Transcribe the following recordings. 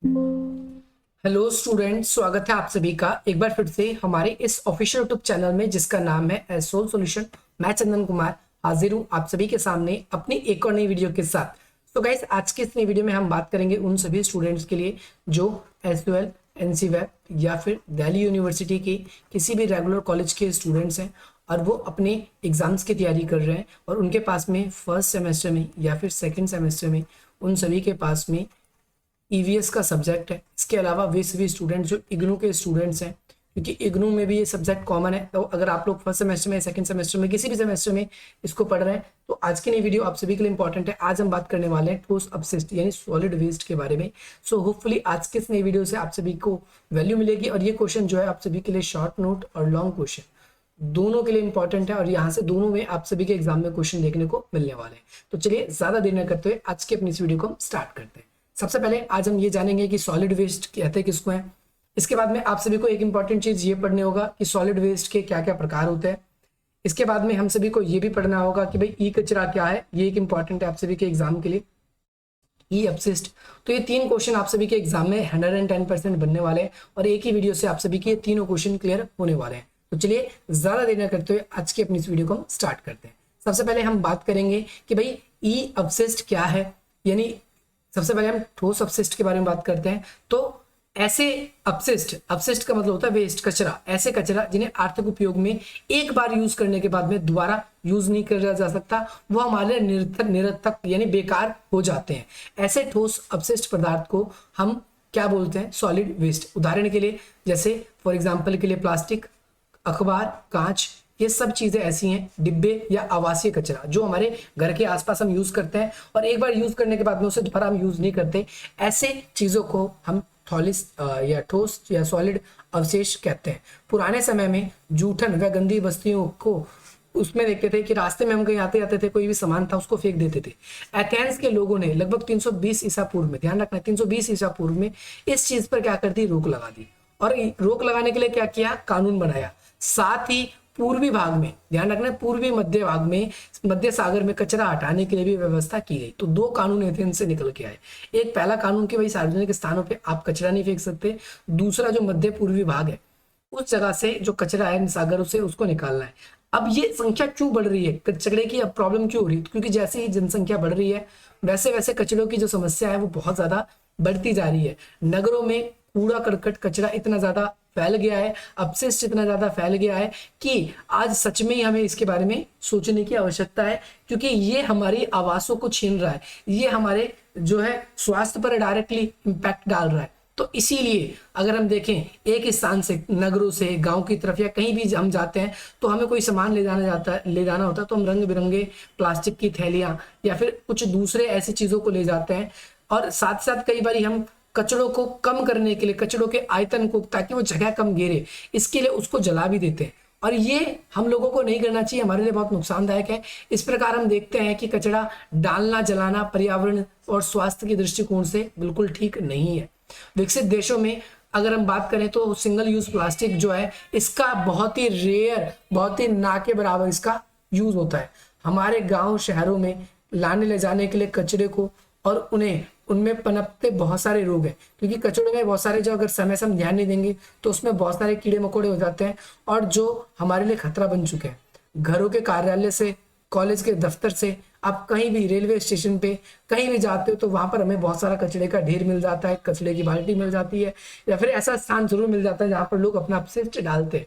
Hello students, स्वागत है आप सभी का एक बार फिर से हमारे इस ऑफिशियल यूट्यूब चैनल में जिसका नाम है एसोल सॉल्यूशन। मैं चंदन कुमार हाजिर हूं आप सभी के सामने अपनी एक और नई वीडियो के साथ। तो गाइस, आज के इस नई वीडियो में हम बात करेंगे उन सभी स्टूडेंट्स के लिए जो एसयूएल, एनसीवैप या फिर दिल्ली यूनिवर्सिटी के किसी भी रेगुलर कॉलेज के स्टूडेंट्स हैं और वो अपने एग्जाम्स की तैयारी कर रहे हैं और उनके पास में फर्स्ट सेमेस्टर में या फिर सेकेंड सेमेस्टर में उन सभी के पास में ईवीएस का सब्जेक्ट है। इसके अलावा वे सभी स्टूडेंट्स जो इग्नू के स्टूडेंट्स हैं, क्योंकि इग्नू में भी ये सब्जेक्ट कॉमन है, तो अगर आप लोग फर्स्ट सेमेस्टर में, सेकंड सेमेस्टर में, किसी भी सेमेस्टर में इसको पढ़ रहे हैं तो आज की नई वीडियो आप सभी के लिए इंपॉर्टेंट है। आज हम बात करने वाले हैं ठोस अपशिष्ट यानी सॉलिड वेस्ट के बारे में। सो होपफुली आज के इस नई वीडियो से आप सभी को वैल्यू मिलेगी और ये क्वेश्चन जो है आप सभी के लिए शॉर्ट नोट और लॉन्ग क्वेश्चन दोनों के लिए इंपॉर्टेंट है और यहाँ से दोनों में आप सभी के एग्जाम में क्वेश्चन देखने को मिलने वाले हैं। तो चलिए ज्यादा देर न करते हुए आज की अपनी इस वीडियो को हम स्टार्ट करते हैं। सबसे पहले आज हम ये जानेंगे कि सॉलिड वेस्ट कहते हैं किसको है। इसके बाद में आप सभी को एक इंपॉर्टेंट चीज ये पढ़ने होगा कि सॉलिड वेस्ट के क्या क्या प्रकार होते हैं। इसके बाद में हम सभी को ये भी पढ़ना होगा कि भाई ई कचरा क्या है, ये एक इंपॉर्टेंट है आप सभी के एग्जाम के लिए। ई अपशिष्ट, तो ये तीन क्वेश्चन आप सभी के एग्जाम में 110% बनने वाले हैं और एक ही वीडियो से आप सभी के ये तीनों क्वेश्चन क्लियर होने वाले हैं। तो चलिए ज्यादा देर न करते हुए आज की अपनी इस वीडियो को हम स्टार्ट करते हैं। सबसे पहले हम बात करेंगे कि भाई ई अपशिष्ट क्या है, यानी सबसे पहले हम ठोस अपशिष्ट के बारे में बात करते हैं। तो ऐसे अपशिष्ट, अपशिष्ट का मतलब होता है वेस्ट, कचरा, ऐसे कचरा जिन्हें आर्थिक उपयोग में एक बार यूज करने के बाद में दोबारा यूज नहीं किया जा सकता, वो हमारे निरर्थक यानी बेकार हो जाते हैं। ऐसे ठोस अपशिष्ट पदार्थ को हम क्या बोलते हैं? Solid waste. उदाहरण के लिए जैसे फॉर एग्जाम्पल के लिए प्लास्टिक, अखबार, कांच, ये सब चीजें ऐसी हैं, डिब्बे या आवासीय कचरा जो हमारे घर के आसपास हम यूज करते हैं और एक बार यूज करने के बाद में उसे दोबारा हम यूज नहीं करते। ऐसे चीजों को हम थॉलिस या ठोस या सॉलिड अवशेष कहते हैं। पुराने समय में जूठन व गंदी वस्तुओं को उसमें देखते थे कि रास्ते में हम कहीं आते जाते थे, कोई भी सामान था उसको फेंक देते थे। एथेंस के लोगों ने लगभग 320 ईसा पूर्व में, ध्यान रखना 320 ईसा पूर्व में इस चीज पर क्या कर दी? रोक लगा दी। और रोक लगाने के लिए क्या किया? कानून बनाया। साथ ही पूर्वी भाग में, ध्यान रखना, पूर्वी मध्य भाग में, मध्य सागर में कचरा हटाने के लिए भी व्यवस्था की गई। तो दो कानून एथेंस से निकल के आए। एक पहला कानून कि भाई सार्वजनिक स्थानों पे आप कचरा नहीं फेंक सकते। दूसरा जो मध्य पूर्वी भाग है उस जगह से जो कचरा है सागरों से उसको निकालना है। अब ये संख्या क्यों बढ़ रही है कचरे की? अब प्रॉब्लम क्यों हो रही है? क्योंकि जैसे ही जनसंख्या बढ़ रही है वैसे वैसे कचरों की जो समस्या है वो बहुत ज्यादा बढ़ती जा रही है। नगरों में कूड़ा करकट कचरा इतना ज्यादा फैल गया है, अपशिष्ट इतना ज्यादा फैल गया है कि आज सच में ही हमें इसके बारे में सोचने की आवश्यकता है, क्योंकि ये हमारी आवासों को छीन रहा है, ये हमारे जो है स्वास्थ्य पर डायरेक्टली इंपैक्ट डाल रहा है। तो इसीलिए अगर हम देखें एक स्थान से, नगरों से गांव की तरफ या कहीं भी हम जाते हैं तो हमें कोई सामान ले जाना होता है तो हम रंग बिरंगे प्लास्टिक की थैलियां या फिर कुछ दूसरे ऐसी चीजों को ले जाते हैं। और साथ साथ कई बार हम कचड़ों को कम करने के लिए, कचड़ों के आयतन को, ताकि वो जगह कम घेरे, इसके लिए उसको जला भी देते हैं और ये हम लोगों को नहीं करना चाहिए, हमारे लिए बहुत नुकसानदायक है। इस प्रकार हम देखते हैं कि कचरा डालना, जलाना पर्यावरण और स्वास्थ्य के दृष्टिकोण से बिल्कुल ठीक नहीं है। विकसित देशों में अगर हम बात करें तो सिंगल यूज प्लास्टिक जो है इसका बहुत ही रेयर, बहुत ही ना के बराबर इसका यूज होता है। हमारे गांव शहरों में लाने ले जाने के लिए कचरे को और उनमें पनपते बहुत सारे रोग हैं, क्योंकि कचड़ों में बहुत सारे, जो अगर समय से हम ध्यान नहीं देंगे तो उसमें बहुत सारे कीड़े मकोड़े हो जाते हैं और जो हमारे लिए खतरा बन चुके हैं। घरों के कार्यालय से, कॉलेज के दफ्तर से, आप कहीं भी रेलवे स्टेशन पे कहीं भी जाते हो तो वहां पर हमें बहुत सारा कचड़े का ढेर मिल जाता है, कचड़े की बाल्टी मिल जाती है या फिर ऐसा स्थान जरूर मिल जाता है जहां पर लोग अपना अपशिष्ट डालते हैं।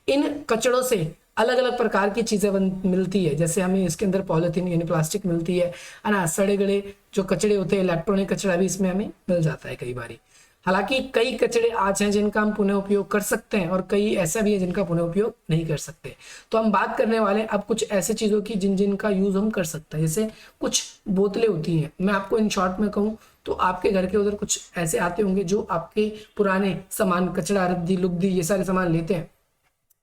इन कचड़ों से अलग अलग प्रकार की चीजें मिलती है, जैसे हमें इसके अंदर पॉलिथीन यानी प्लास्टिक मिलती है ना, सड़े गड़े जो कचड़े होते हैं, इलेक्ट्रॉनिक कचरा भी इसमें हमें मिल जाता है कई बारी। हालांकि कई कचड़े आज हैं जिनका हम पुनः उपयोग कर सकते हैं और कई ऐसा भी है जिनका पुनः उपयोग नहीं कर सकते। तो हम बात करने वाले हैं अब कुछ ऐसे चीजों की जिनका यूज हम कर सकते हैं। जैसे कुछ बोतलें होती हैं, मैं आपको इन शॉर्ट में कहूँ तो आपके घर के उधर कुछ ऐसे आते होंगे जो आपके पुराने सामान, कचड़ा, रद्दी, लुगदी, ये सारे सामान लेते हैं,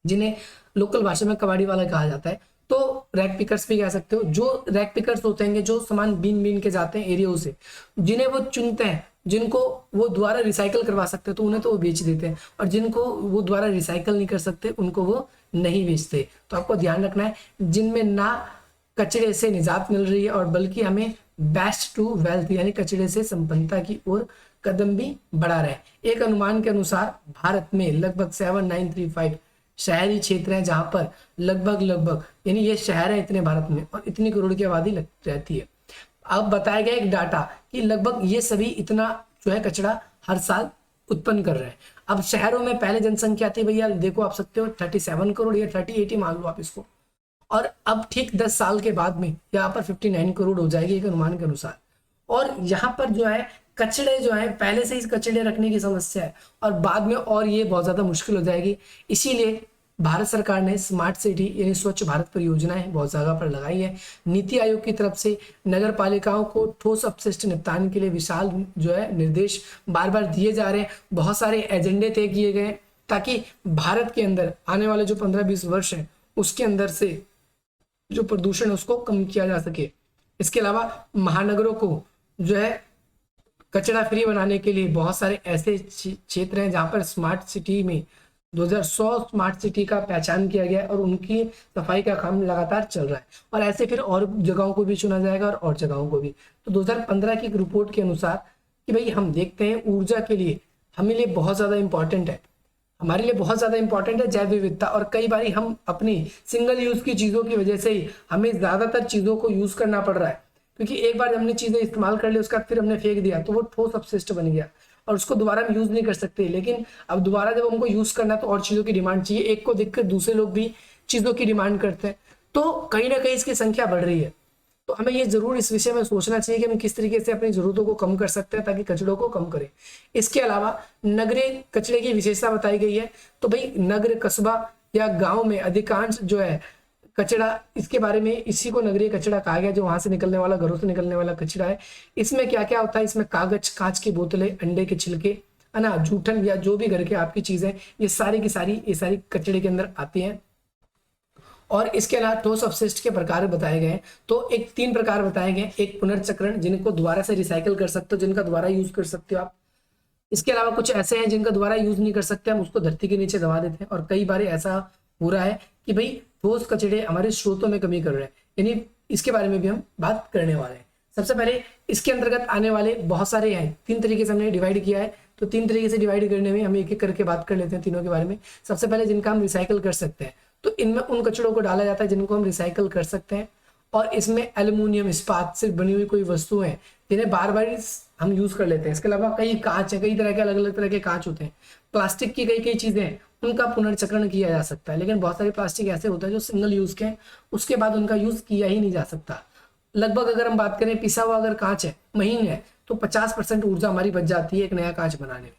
जिन्हें लोकल भाषा में कबाड़ी वाला कहा जाता है। तो रैक पिकर्स भी कह सकते हो। जो रैक पिकर्स होते हैं जो सामान बीन बीन के जाते हैं एरियो से, जिन्हें वो चुनते हैं, जिनको वो दोबारा रिसाइकल करवा सकते हैं तो उन्हें तो वो बेच देते हैं, और जिनको वो दोबारा रिसाइकल नहीं कर सकते उनको वो नहीं बेचते। तो आपको ध्यान रखना है जिनमें ना कचरे से निजात मिल रही है और बल्कि हमें बेस्ट टू वेल्थ यानी कचरे से संपन्नता की ओर कदम भी बढ़ा रहे हैं। एक अनुमान के अनुसार भारत में लगभग 7935 शहरी क्षेत्र हैं जहां पर लगभग यानी ये शहर है इतने भारत में और इतनी करोड़ की आबादी रहती है। अब बताया गया एक डाटा कि लगभग ये सभी इतना जो है कचरा हर साल उत्पन्न कर रहे हैं। अब शहरों में पहले जनसंख्या थी भैया, देखो आप सकते हो 37 करोड़ या 38 मान लो आप इसको, और अब ठीक 10 साल के बाद में यहाँ पर 59 करोड़ हो जाएगी एक अनुमान के अनुसार। और यहाँ पर जो है कचड़े जो है पहले से ही कचड़े रखने की समस्या है और बाद में और ये बहुत ज़्यादा मुश्किल हो जाएगी। इसीलिए भारत सरकार ने स्मार्ट सिटी यानी स्वच्छ भारत परियोजना है बहुत जगह पर लगाई है। नीति आयोग की तरफ से नगर पालिकाओं को ठोस अपशिष्ट निपटान के लिए विशाल जो है निर्देश बार बार दिए जा रहे हैं। बहुत सारे एजेंडे तय किए गए ताकि भारत के अंदर आने वाले जो 15-20 वर्ष हैं उसके अंदर से जो प्रदूषण है उसको कम किया जा सके। इसके अलावा महानगरों को जो है कचरा फ्री बनाने के लिए बहुत सारे ऐसे क्षेत्र हैं जहां पर स्मार्ट सिटी में 2100 स्मार्ट सिटी का पहचान किया गया है और उनकी सफाई का काम लगातार चल रहा है और ऐसे फिर और जगहों को भी चुना जाएगा और जगहों को भी। तो 2015 की एक रिपोर्ट के अनुसार कि भाई हम देखते हैं ऊर्जा के लिए हमारे लिए बहुत ज़्यादा इंपॉर्टेंट है, हमारे लिए बहुत ज़्यादा इंपॉर्टेंट है जैव विविधता। और कई बार हम अपनी सिंगल यूज़ की चीज़ों की वजह से ही हमें ज़्यादातर चीज़ों को यूज़ करना पड़ रहा है, क्योंकि एक बार हमने चीज़ें इस्तेमाल कर ली उसका फिर हमने फेंक दिया तो वो ठोस अपशिष्ट बन गया और उसको दोबारा हम यूज़ नहीं कर सकते। लेकिन अब दोबारा जब हमको यूज़ करना है तो और चीज़ों की डिमांड चाहिए, एक को देखकर दूसरे लोग भी चीज़ों की डिमांड करते हैं, तो कहीं ना कहीं इसकी संख्या बढ़ रही है। तो हमें ये जरूर इस विषय में सोचना चाहिए कि हम किस तरीके से अपनी जरूरतों को कम कर सकते हैं ताकि कचड़ों को कम करें। इसके अलावा नगरीय कचरे की विशेषता बताई गई है। तो भाई नगर कस्बा या गांव में अधिकांश जो है कचरा, इसके बारे में इसी को नगरीय कचरा कहा गया, जो वहां से निकलने वाला घरों से निकलने वाला कचरा है। इसमें क्या क्या होता है, इसमें कागज, कांच की बोतलें, अंडे के छिलके है ना, जूठन या जो भी घर के आपकी चीजें, ये सारी की सारी ये सारी कचरे के अंदर आती हैं। और इसके अलावा ठोस अपशिष्ट के प्रकार बताए गए हैं। तो एक 3 प्रकार बताए गए, एक पुनर्चक्रण जिनको दोबारा से रिसाइकिल कर सकते हो, जिनका दोबारा यूज कर सकते हो आप। इसके अलावा कुछ ऐसे हैं जिनका दोबारा यूज नहीं कर सकते, हम उसको धरती के नीचे दबा देते हैं। और कई बार ऐसा हो रहा है कि भाई ठोस कचड़े हमारे स्रोतों में कमी कर रहे हैं, यानी इसके बारे में भी हम बात करने वाले हैं। सबसे पहले इसके अंतर्गत आने वाले बहुत सारे हैं, 3 तरीके से हमने डिवाइड किया है। तो 3 तरीके से डिवाइड करने में हम एक एक करके बात कर लेते हैं तीनों के बारे में। सबसे पहले जिनका हम रिसाइकल कर सकते हैं, तो इनमें उन कचड़ों को डाला जाता है जिनको हम रिसाइकल कर सकते हैं। और इसमें एल्यूमिनियम, इस्पात से बनी हुई कोई वस्तु है जिन्हें बार बार हम यूज कर लेते हैं। इसके अलावा कई कांच है, कई तरह के अलग अलग तरह के कांच होते हैं। प्लास्टिक की कई चीजें हैं उनका पुनर्चक्रण किया जा सकता है, लेकिन बहुत सारे प्लास्टिक ऐसे होते हैं जो सिंगल यूज के हैं, उसके बाद उनका यूज किया ही नहीं जा सकता। लगभग अगर हम बात करें पिसा हुआ अगर कांच है, महीन है, तो 50% ऊर्जा हमारी बच जाती है एक नया कांच बनाने में।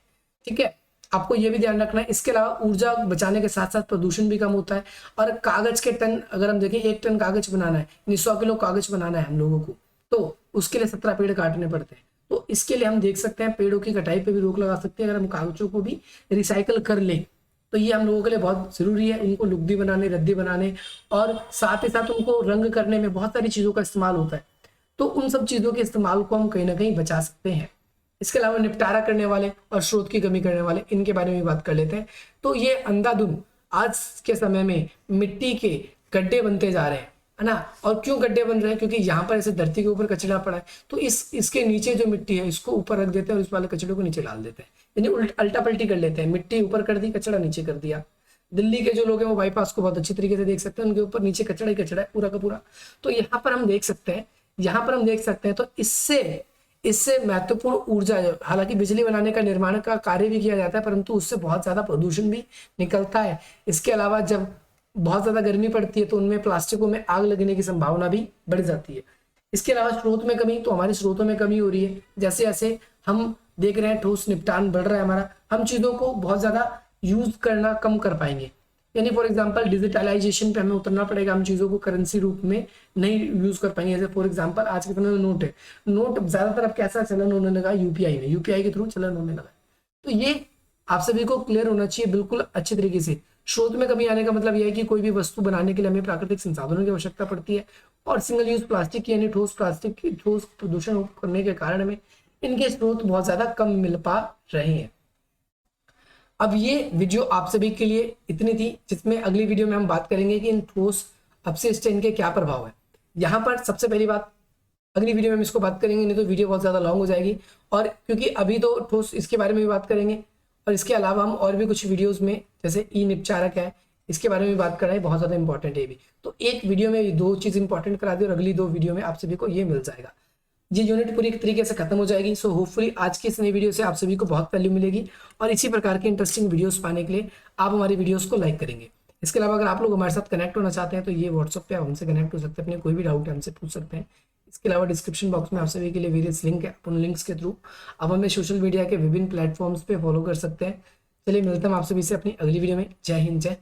ठीक है, आपको ये भी ध्यान रखना है। इसके अलावा ऊर्जा बचाने के साथ साथ प्रदूषण भी कम होता है। और कागज के टन अगर हम देखें, 1 टन कागज बनाना है, 100 किलो कागज बनाना है हम लोगों को, तो उसके लिए 17 पेड़ काटने पड़ते हैं। तो इसके लिए हम देख सकते हैं पेड़ों की कटाई पे भी रोक लगा सकते हैं अगर हम कागजों को भी रिसाइकल कर ले, तो ये हम लोगों के लिए बहुत जरूरी है। उनको लुगदी बनाने, रद्दी बनाने और साथ ही साथ उनको रंग करने में बहुत सारी चीजों का इस्तेमाल होता है, तो उन सब चीजों के इस्तेमाल को हम कहीं ना कहीं बचा सकते हैं। इसके अलावा निपटारा करने वाले और स्रोत की कमी करने वाले, इनके बारे में बात कर लेते हैं। तो ये अंधाधुंध आज के समय में मिट्टी के गड्ढे बनते जा रहे हैं, है ना। और क्यों गड्ढे बन रहे हैं, क्योंकि यहाँ पर ऐसे धरती के ऊपर कचरा पड़ा है, तो इसके नीचे जो मिट्टी है इसको ऊपर रख देते हैं और इस वाले कचरे को नीचे डाल देते हैं, यानी अल्टा पल्टी कर लेते हैं। मिट्टी ऊपर कर दी, कचरा नीचे कर दिया। दिल्ली के जो लोग हैं वो बाईपास को बहुत अच्छी तरीके से देख सकते हैं, उनके ऊपर नीचे कचरा ही कचरा है पूरा का पूरा। तो यहाँ पर हम देख सकते हैं, तो इससे महत्वपूर्ण ऊर्जा, हालांकि बिजली बनाने का निर्माण का कार्य भी किया जाता है, परंतु उससे बहुत ज्यादा प्रदूषण भी निकलता है। इसके अलावा जब बहुत ज्यादा गर्मी पड़ती है तो उनमें प्लास्टिकों में आग लगने की संभावना भी बढ़ जाती है। इसके अलावा स्रोत में कमी, तो हमारे स्रोतों में कमी हो रही है। जैसे जैसे हम देख रहे हैं ठोस निपटान बढ़ रहा है हमारा, हम चीजों को बहुत ज्यादा यूज करना कम कर पाएंगे। यानी फॉर एग्जांपल डिजिटलाइजेशन पे हमें उतरना पड़ेगा, हम चीजों को करेंसी रूप में नहीं यूज कर पाएंगे। जैसे फॉर एग्जांपल आज के समय में नोट है, नोट ज्यादातर अब कैसा चलन होने लगा, यूपीआई में, यूपीआई के थ्रू चलन होने लगा। तो ये आप सभी को क्लियर होना चाहिए बिल्कुल अच्छी तरीके से। स्रोत में कमी आने का मतलब यह है कि कोई भी वस्तु बनाने के लिए हमें प्राकृतिक संसाधनों की आवश्यकता पड़ती है, और सिंगल यूज प्लास्टिक यानी ठोस प्लास्टिक की ठोस प्रदूषण करने के कारण हमें इनके स्रोत बहुत ज्यादा कम मिल पा रहे हैं। अब ये वीडियो आप सभी के लिए इतनी थी, जिसमें अगली वीडियो में हम बात करेंगे कि इन ठोस अपशिष्ट इनके क्या प्रभाव है। यहाँ पर सबसे पहली बात अगली वीडियो में हम इसको बात करेंगे, नहीं तो वीडियो बहुत ज़्यादा लॉन्ग हो जाएगी। और क्योंकि अभी तो ठोस इसके बारे में भी बात करेंगे, और इसके अलावा हम और भी कुछ वीडियोस में जैसे ई निपटारक है, इसके बारे में भी बात कर रहे हैं, बहुत ज़्यादा इंपॉर्टेंट है ये भी। तो एक वीडियो में ये 2 चीज़ इंपॉर्टेंट करा दी और अगली 2 वीडियो में आप सभी को ये मिल जाएगा। ये यूनिट पूरी तरीके से खत्म हो जाएगी। सो होपफुली आज की इस नई वीडियो से आप सभी को बहुत वैल्यू मिलेगी, और इसी प्रकार के इंटरेस्टिंग वीडियोस पाने के लिए आप हमारी वीडियोस को लाइक करेंगे। इसके अलावा अगर आप लोग हमारे साथ कनेक्ट होना चाहते हैं तो ये व्हाट्सएप पे आप हमसे कनेक्ट हो सकते हैं, अपने कोई भी डाउट है हमसे पूछ सकते हैं। इसके अलावा डिस्क्रिप्शन बॉक्स में आप सभी के लिए वेरियस लिंक है, आप उन लिंक्स के थ्रू आप हमें सोशल मीडिया के विभिन्न प्लेटफॉर्म्स पे फॉलो कर सकते हैं। चलिए मिलते हैं आप सभी से अपनी अगली वीडियो में। जय हिंद, जय